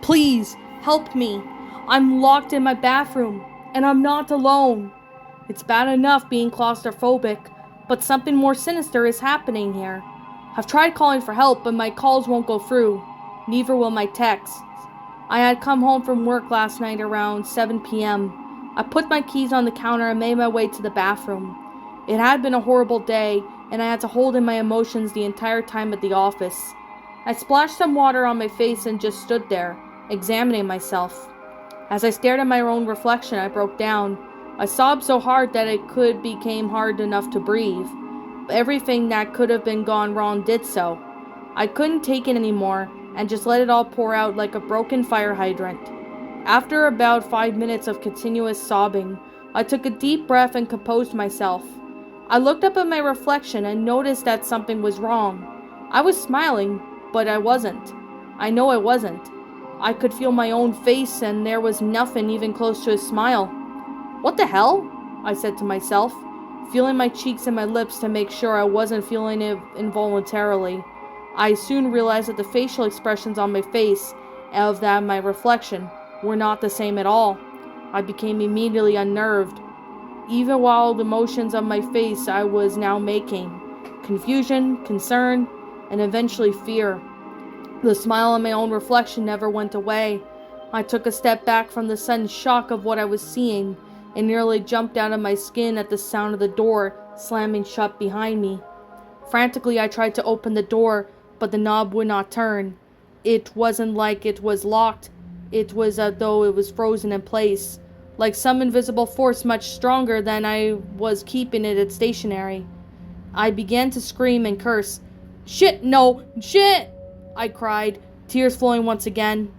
Please, help me. I'm locked in my bathroom, and I'm not alone. It's bad enough being claustrophobic, but something more sinister is happening here. I've tried calling for help, but my calls won't go through. Neither will my texts. I had come home from work last night around 7 p.m. I put my keys on the counter and made my way to the bathroom. It had been a horrible day, and I had to hold in my emotions the entire time at the office. I splashed some water on my face and just stood there, examining myself. As I stared at my own reflection, I broke down. I sobbed so hard that it became hard enough to breathe. Everything that could have been gone wrong did so. I couldn't take it anymore, and just let it all pour out like a broken fire hydrant. After about 5 minutes of continuous sobbing, I took a deep breath and composed myself. I looked up at my reflection and noticed that something was wrong. I was smiling, but I wasn't. I know I wasn't. I could feel my own face, and there was nothing even close to a smile. "What the hell?" I said to myself, feeling my cheeks and my lips to make sure I wasn't feeling it involuntarily. I soon realized that the facial expressions on my face of that my reflection were not the same at all. I became immediately unnerved. Even while the motions of my face I was now making confusion, concern, and eventually fear. The smile on my own reflection never went away. I took a step back from the sudden shock of what I was seeing and nearly jumped out of my skin at the sound of the door slamming shut behind me. Frantically, I tried to open the door, but the knob would not turn. It wasn't like it was locked. It was as though it was frozen in place, like some invisible force much stronger than I was keeping it stationary. I began to scream and curse. "Shit, no, shit!" I cried, tears flowing once again.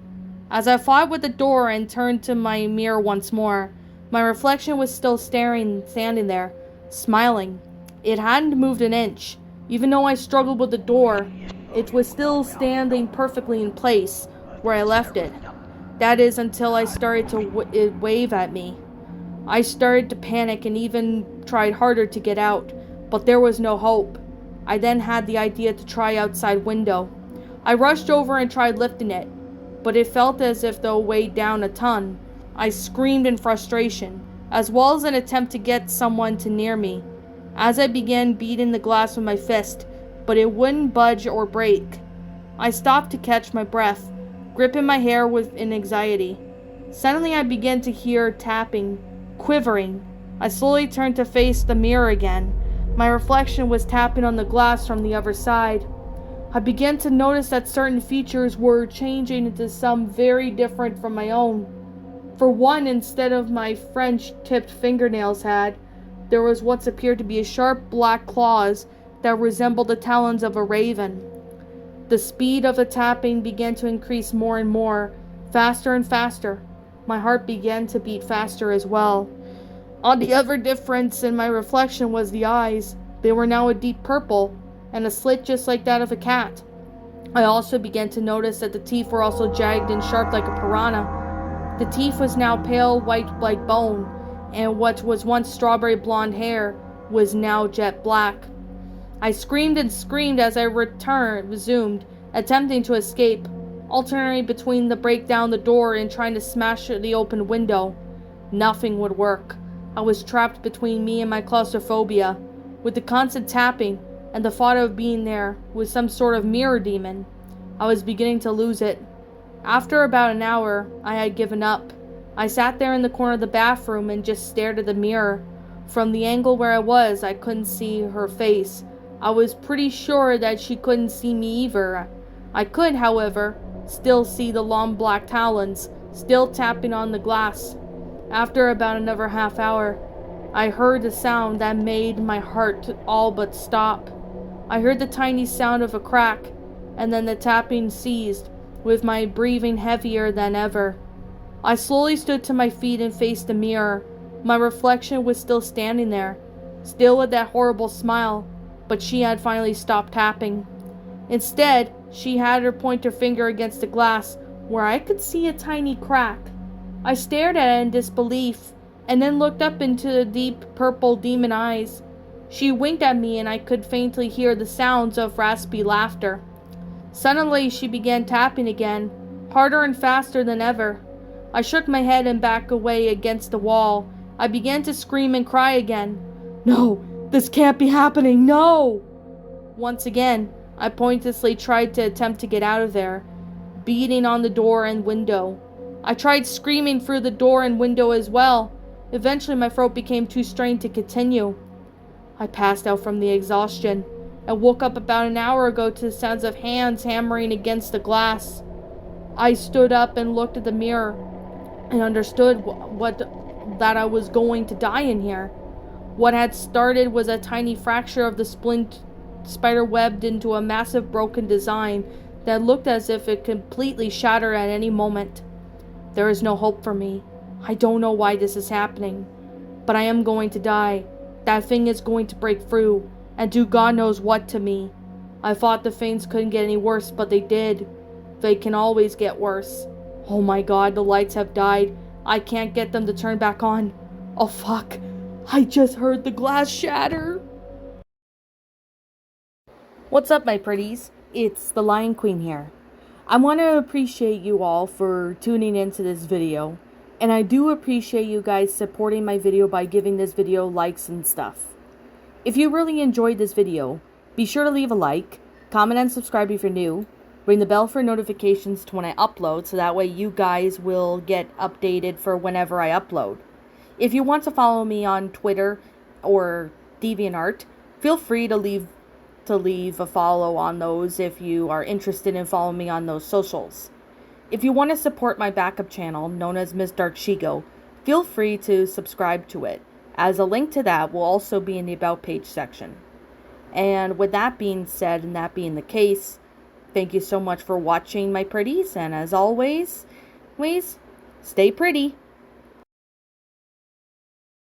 As I fought with the door and turned to my mirror once more, my reflection was still standing there, smiling. It hadn't moved an inch. Even though I struggled with the door, it was still standing perfectly in place, where I left it. That is, until I started to wave at me. I started to panic and even tried harder to get out, but there was no hope. I then had the idea to try outside window. I rushed over and tried lifting it, but it felt as if though weighed down a ton. I screamed in frustration, as well as an attempt to get someone to near me, as I began beating the glass with my fist, but it wouldn't budge or break. I stopped to catch my breath, gripping my hair in anxiety. Suddenly I began to hear tapping, quivering. I slowly turned to face the mirror again. My reflection was tapping on the glass from the other side. I began to notice that certain features were changing into some very different from my own. For one, instead of my French-tipped fingernails there was what appeared to be a sharp black claws that resembled the talons of a raven. The speed of the tapping began to increase more and more, faster and faster. My heart began to beat faster as well. The other difference in my reflection was the eyes. They were now a deep purple, and a slit just like that of a cat. I also began to notice that the teeth were also jagged and sharp like a piranha. The teeth was now pale white like bone, and what was once strawberry blonde hair was now jet black. I screamed and screamed as I resumed, attempting to escape, alternating between the break down the door and trying to smash the open window. Nothing would work. I was trapped between me and my claustrophobia, with the constant tapping and the thought of being there with some sort of mirror demon. I was beginning to lose it. After about an hour, I had given up. I sat there in the corner of the bathroom and just stared at the mirror. From the angle where I was, I couldn't see her face. I was pretty sure that she couldn't see me either. I could, however, still see the long black talons, still tapping on the glass. After about another half hour, I heard a sound that made my heart all but stop. I heard the tiny sound of a crack, and then the tapping ceased, with my breathing heavier than ever. I slowly stood to my feet and faced the mirror. My reflection was still standing there, still with that horrible smile, but she had finally stopped tapping. Instead, she had her pointer finger against the glass, where I could see a tiny crack. I stared at it in disbelief, and then looked up into the deep purple demon eyes. She winked at me, and I could faintly hear the sounds of raspy laughter. Suddenly, she began tapping again, harder and faster than ever. I shook my head and back away against the wall. I began to scream and cry again. No, this can't be happening, no! Once again, I pointlessly tried to attempt to get out of there, beating on the door and window. I tried screaming through the door and window as well. Eventually my throat became too strained to continue. I passed out from the exhaustion and woke up about an hour ago to the sounds of hands hammering against the glass. I stood up and looked at the mirror and understood that I was going to die in here. What had started was a tiny fracture of the splint spider webbed into a massive broken design that looked as if it completely shattered at any moment. There is no hope for me. I don't know why this is happening, but I am going to die. That thing is going to break through and do God knows what to me. I thought the things couldn't get any worse, but they did. They can always get worse. Oh my God, the lights have died. I can't get them to turn back on. Oh fuck, I just heard the glass shatter. What's up, my pretties? It's the Lion Queen here. I want to appreciate you all for tuning into this video. And I do appreciate you guys supporting my video by giving this video likes and stuff. If you really enjoyed this video, be sure to leave a like, comment and subscribe if you're new, ring the bell for notifications to when I upload so that way you guys will get updated for whenever I upload. If you want to follow me on Twitter or DeviantArt, feel free to leave a follow on those if you are interested in following me on those socials. If you want to support my backup channel, known as Miss Dark Shigo, feel free to subscribe to it, as a link to that will also be in the About page section. And with that being said, and that being the case, thank you so much for watching, my pretties, and as always, stay pretty.